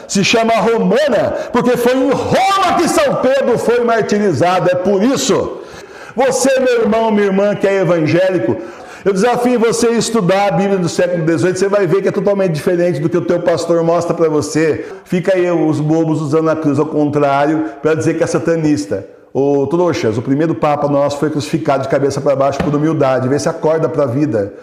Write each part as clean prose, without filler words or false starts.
se chama Romana, porque foi em Roma que São Pedro foi martirizado. É por isso. Você, meu irmão, minha irmã, que é evangélico, eu desafio você a estudar a Bíblia do século XVIII, você vai ver que é totalmente diferente do que o teu pastor mostra para você. Fica aí os bobos usando a cruz ao contrário para dizer que é satanista. Ô trouxas, o primeiro Papa nosso foi crucificado de cabeça para baixo por humildade. Vê se acorda para a vida.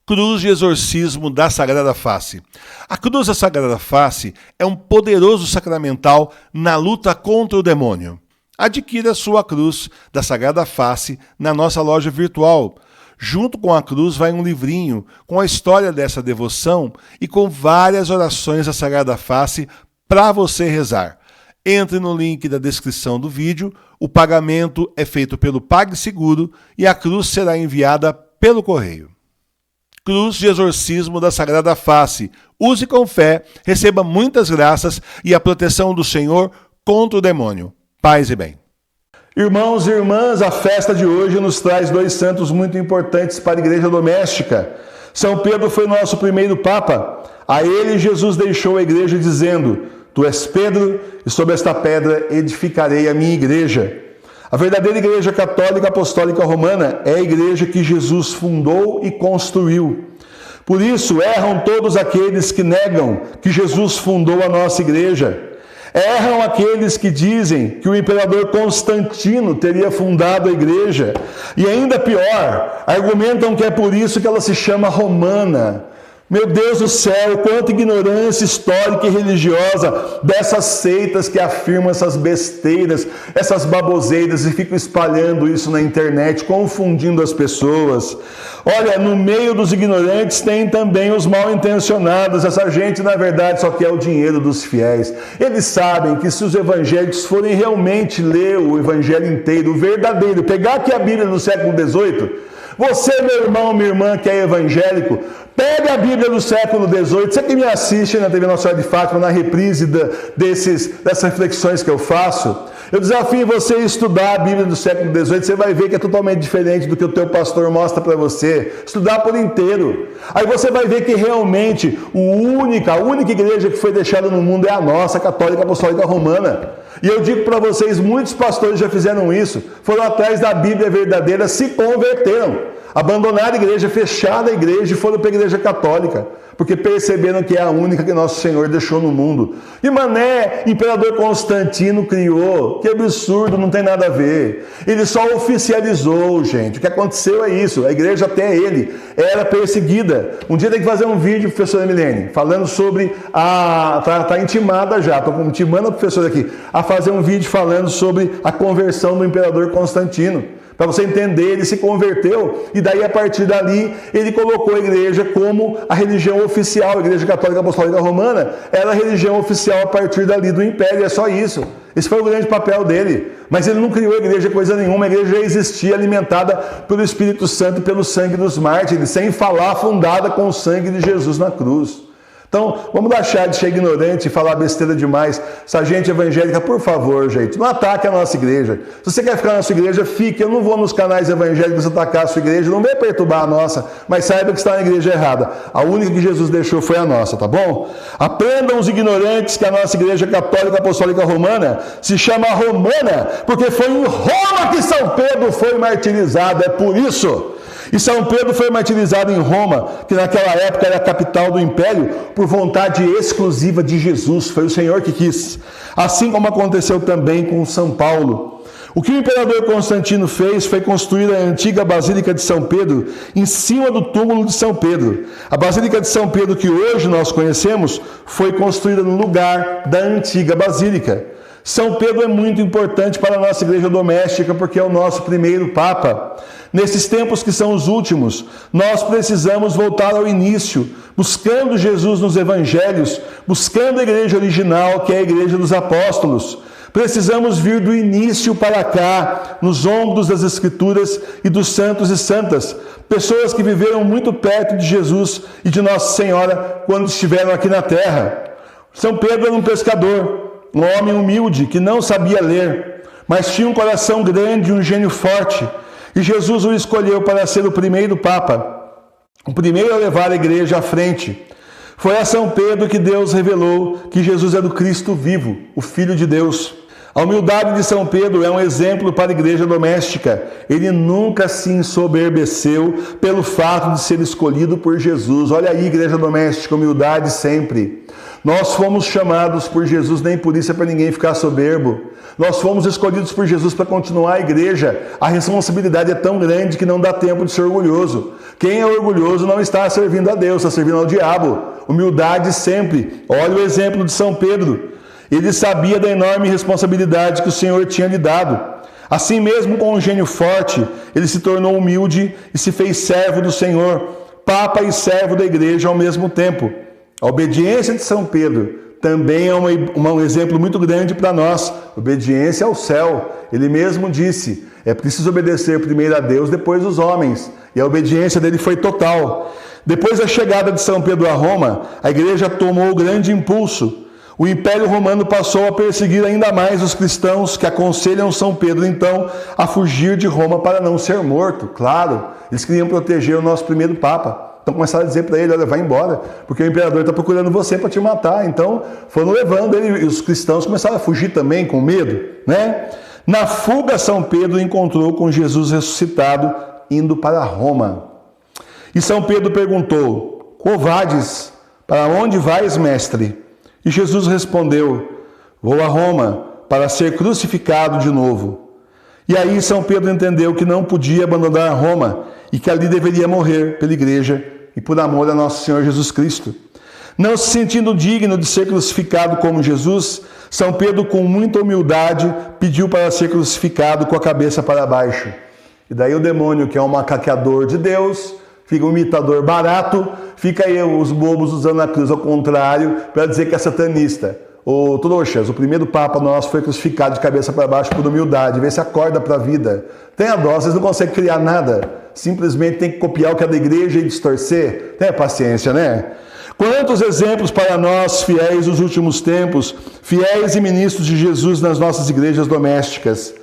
Cruz de exorcismo da Sagrada Face. A cruz da Sagrada Face é um poderoso sacramental na luta contra o demônio. Adquira sua cruz da Sagrada Face na nossa loja virtual. Junto com a cruz vai um livrinho com a história dessa devoção e com várias orações da Sagrada Face para você rezar. Entre no link da descrição do vídeo, o pagamento é feito pelo PagSeguro e a cruz será enviada pelo correio. Cruz de exorcismo da Sagrada Face. Use com fé, receba muitas graças e a proteção do Senhor contra o demônio. Paz e bem. Irmãos e irmãs, a festa de hoje nos traz dois santos muito importantes para a igreja doméstica. São Pedro foi nosso primeiro Papa. A ele Jesus deixou a igreja dizendo: Tu és Pedro, e sobre esta pedra edificarei a minha igreja. A verdadeira Igreja Católica Apostólica Romana é a igreja que Jesus fundou e construiu. Por isso, erram todos aqueles que negam que Jesus fundou a nossa igreja. Erram aqueles que dizem que o imperador Constantino teria fundado a igreja. E ainda pior, argumentam que é por isso que ela se chama romana. Meu Deus do céu, quanta ignorância histórica e religiosa dessas seitas que afirmam essas besteiras, essas baboseiras e ficam espalhando isso na internet, confundindo as pessoas. Olha, no meio dos ignorantes tem também os mal intencionados. Essa gente, na verdade, só quer o dinheiro dos fiéis. Eles sabem que se os evangélicos forem realmente ler o evangelho inteiro, o verdadeiro, pegar aqui a Bíblia do século XVIII, você, meu irmão, minha irmã, que é evangélico, pega a Bíblia do século XVIII, você que me assiste na TV Nossa Senhora de Fátima, na reprise dessas reflexões que eu faço, eu desafio você a estudar a Bíblia do século XVIII, você vai ver que é totalmente diferente do que o teu pastor mostra para você. Estudar por inteiro. Aí você vai ver que realmente a única igreja que foi deixada no mundo é a nossa, a Católica Apostólica Romana. E eu digo para vocês, muitos pastores já fizeram isso, foram atrás da Bíblia verdadeira, se converteram, abandonaram a igreja, fecharam a igreja e foram para a igreja católica, porque perceberam que é a única que nosso Senhor deixou no mundo. E mané, imperador Constantino criou, que absurdo, não tem nada a ver. Ele só oficializou, gente. O que aconteceu é isso, a igreja até ele era perseguida. Um dia tem que fazer um vídeo, professora Milene, falando sobre tá intimada já, estou intimando a professora aqui, a fazer um vídeo falando sobre a conversão do imperador Constantino. Para você entender, ele se converteu e daí a partir dali ele colocou a igreja como a religião oficial. A Igreja Católica Apostólica Romana era a religião oficial a partir dali do Império, é só isso. Esse foi o grande papel dele. Mas ele não criou a igreja coisa nenhuma, a igreja já existia alimentada pelo Espírito Santo e pelo sangue dos mártires, sem falar, fundada com o sangue de Jesus na cruz. Então, vamos deixar de ser ignorante e falar besteira demais. Essa gente evangélica, por favor, gente, não ataque a nossa igreja. Se você quer ficar na sua igreja, fique. Eu não vou nos canais evangélicos atacar a sua igreja, não vem perturbar a nossa, mas saiba que está na igreja errada. A única que Jesus deixou foi a nossa, tá bom? Aprendam os ignorantes que a nossa Igreja Católica Apostólica Romana se chama romana, porque foi em Roma que São Pedro foi martirizado, é por isso. E São Pedro foi martirizado em Roma, que naquela época era a capital do império, por vontade exclusiva de Jesus, foi o Senhor que quis. Assim como aconteceu também com São Paulo. O que o imperador Constantino fez foi construir a antiga Basílica de São Pedro em cima do túmulo de São Pedro. A Basílica de São Pedro que hoje nós conhecemos foi construída no lugar da antiga Basílica. São Pedro é muito importante para a nossa igreja doméstica porque é o nosso primeiro Papa. Nesses tempos que são os últimos, nós precisamos voltar ao início, buscando Jesus nos evangelhos, buscando a igreja original, que é a igreja dos apóstolos. Precisamos vir do início para cá, nos ombros das Escrituras e dos santos e santas, pessoas que viveram muito perto de Jesus e de Nossa Senhora quando estiveram aqui na terra. São Pedro era um pescador. um homem humilde que não sabia ler, mas tinha um coração grande e um gênio forte. E Jesus o escolheu para ser o primeiro Papa, o primeiro a levar a igreja à frente. Foi a São Pedro que Deus revelou que Jesus era o Cristo vivo, o Filho de Deus. A humildade de São Pedro é um exemplo para a igreja doméstica. Ele nunca se ensoberbeceu pelo fato de ser escolhido por Jesus. Olha aí, igreja doméstica, humildade sempre. Nós fomos chamados por Jesus, nem por isso é para ninguém ficar soberbo. Nós fomos escolhidos por Jesus para continuar a igreja. A responsabilidade é tão grande que não dá tempo de ser orgulhoso. Quem é orgulhoso não está servindo a Deus, está servindo ao diabo. Humildade sempre. Olha o exemplo de São Pedro. Ele sabia da enorme responsabilidade que o Senhor tinha lhe dado. Assim mesmo, com um gênio forte, ele se tornou humilde e se fez servo do Senhor, Papa e servo da igreja ao mesmo tempo. A obediência de São Pedro também é um exemplo muito grande para nós. Obediência ao céu. Ele mesmo disse, é preciso obedecer primeiro a Deus, depois os homens. E a obediência dele foi total. Depois da chegada de São Pedro a Roma, a igreja tomou grande impulso. O Império Romano passou a perseguir ainda mais os cristãos, que aconselham São Pedro, então, a fugir de Roma para não ser morto. Claro, eles queriam proteger o nosso primeiro Papa. Então começaram a dizer para ele, olha, vai embora, porque o imperador está procurando você para te matar. Então foram levando ele, e os cristãos começaram a fugir também, com medo, né? Na fuga, São Pedro encontrou com Jesus ressuscitado, indo para Roma. E São Pedro perguntou, covardes, para onde vais, mestre? E Jesus respondeu, vou a Roma para ser crucificado de novo. E aí São Pedro entendeu que não podia abandonar Roma e que ali deveria morrer pela igreja e por amor a nosso Senhor Jesus Cristo. Não se sentindo digno de ser crucificado como Jesus, São Pedro, com muita humildade, pediu para ser crucificado com a cabeça para baixo. E daí o demônio, que é um macaqueador de Deus, fica um imitador barato, fica aí os bobos usando a cruz ao contrário para dizer que é satanista. Ô trouxas, o primeiro Papa nosso foi crucificado de cabeça para baixo por humildade. Vê se acorda para a vida. Tenha dó, vocês não conseguem criar nada. Simplesmente tem que copiar o que é da igreja e distorcer. Tenha paciência, né? Quantos exemplos para nós, fiéis dos últimos tempos, fiéis e ministros de Jesus nas nossas igrejas domésticas.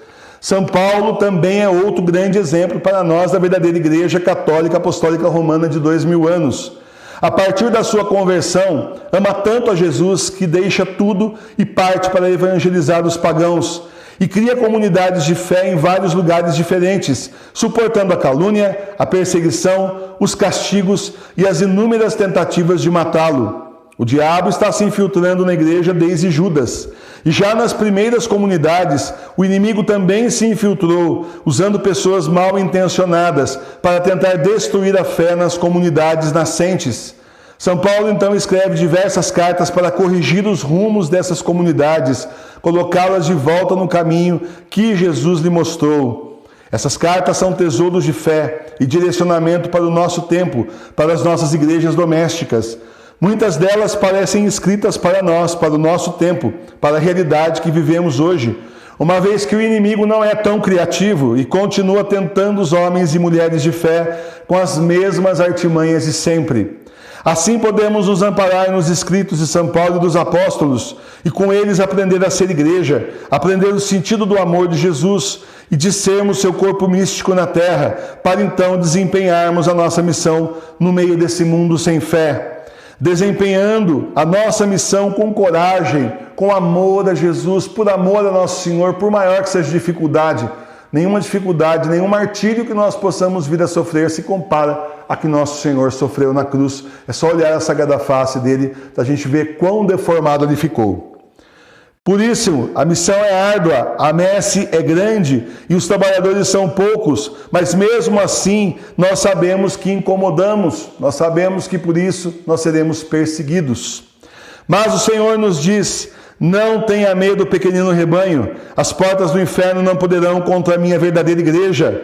São Paulo também é outro grande exemplo para nós da verdadeira Igreja Católica Apostólica Romana de 2000 anos. A partir da sua conversão, ama tanto a Jesus que deixa tudo e parte para evangelizar os pagãos e cria comunidades de fé em vários lugares diferentes, suportando a calúnia, a perseguição, os castigos e as inúmeras tentativas de matá-lo. O diabo está se infiltrando na igreja desde Judas. E já nas primeiras comunidades, o inimigo também se infiltrou, usando pessoas mal intencionadas para tentar destruir a fé nas comunidades nascentes. São Paulo então escreve diversas cartas para corrigir os rumos dessas comunidades, colocá-las de volta no caminho que Jesus lhe mostrou. Essas cartas são tesouros de fé e direcionamento para o nosso tempo, para as nossas igrejas domésticas. Muitas delas parecem escritas para nós, para o nosso tempo, para a realidade que vivemos hoje, uma vez que o inimigo não é tão criativo e continua tentando os homens e mulheres de fé com as mesmas artimanhas de sempre. Assim podemos nos amparar nos escritos de São Paulo e dos apóstolos e com eles aprender a ser igreja, aprender o sentido do amor de Jesus e de sermos seu corpo místico na terra, para então desempenharmos a nossa missão no meio desse mundo sem fé. Desempenhando a nossa missão com coragem, com amor a Jesus, por amor a nosso Senhor, por maior que seja a dificuldade, nenhum martírio que nós possamos vir a sofrer se compara a que nosso Senhor sofreu na cruz. É só olhar a sagrada face dele, para a gente ver quão deformado ele ficou. Por isso, a missão é árdua, a messe é grande e os trabalhadores são poucos, mas mesmo assim nós sabemos que incomodamos, nós sabemos que por isso nós seremos perseguidos. Mas o Senhor nos diz, não tenha medo, pequenino rebanho, as portas do inferno não poderão contra a minha verdadeira igreja.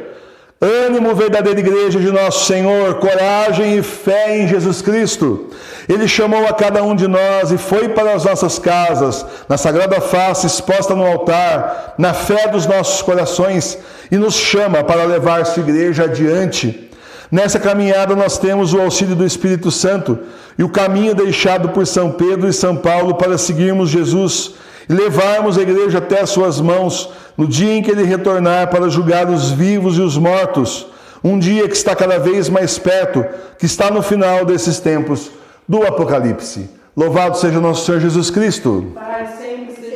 Ânimo, verdadeira igreja de nosso Senhor, coragem e fé em Jesus Cristo. Ele chamou a cada um de nós e foi para as nossas casas, na sagrada face exposta no altar, na fé dos nossos corações, e nos chama para levar sua igreja adiante. Nessa caminhada nós temos o auxílio do Espírito Santo e o caminho deixado por São Pedro e São Paulo para seguirmos Jesus. e levarmos a igreja até as suas mãos no dia em que ele retornar para julgar os vivos e os mortos, um dia que está cada vez mais perto, que está no final desses tempos do Apocalipse. Louvado seja nosso Senhor Jesus Cristo. Para sempre seja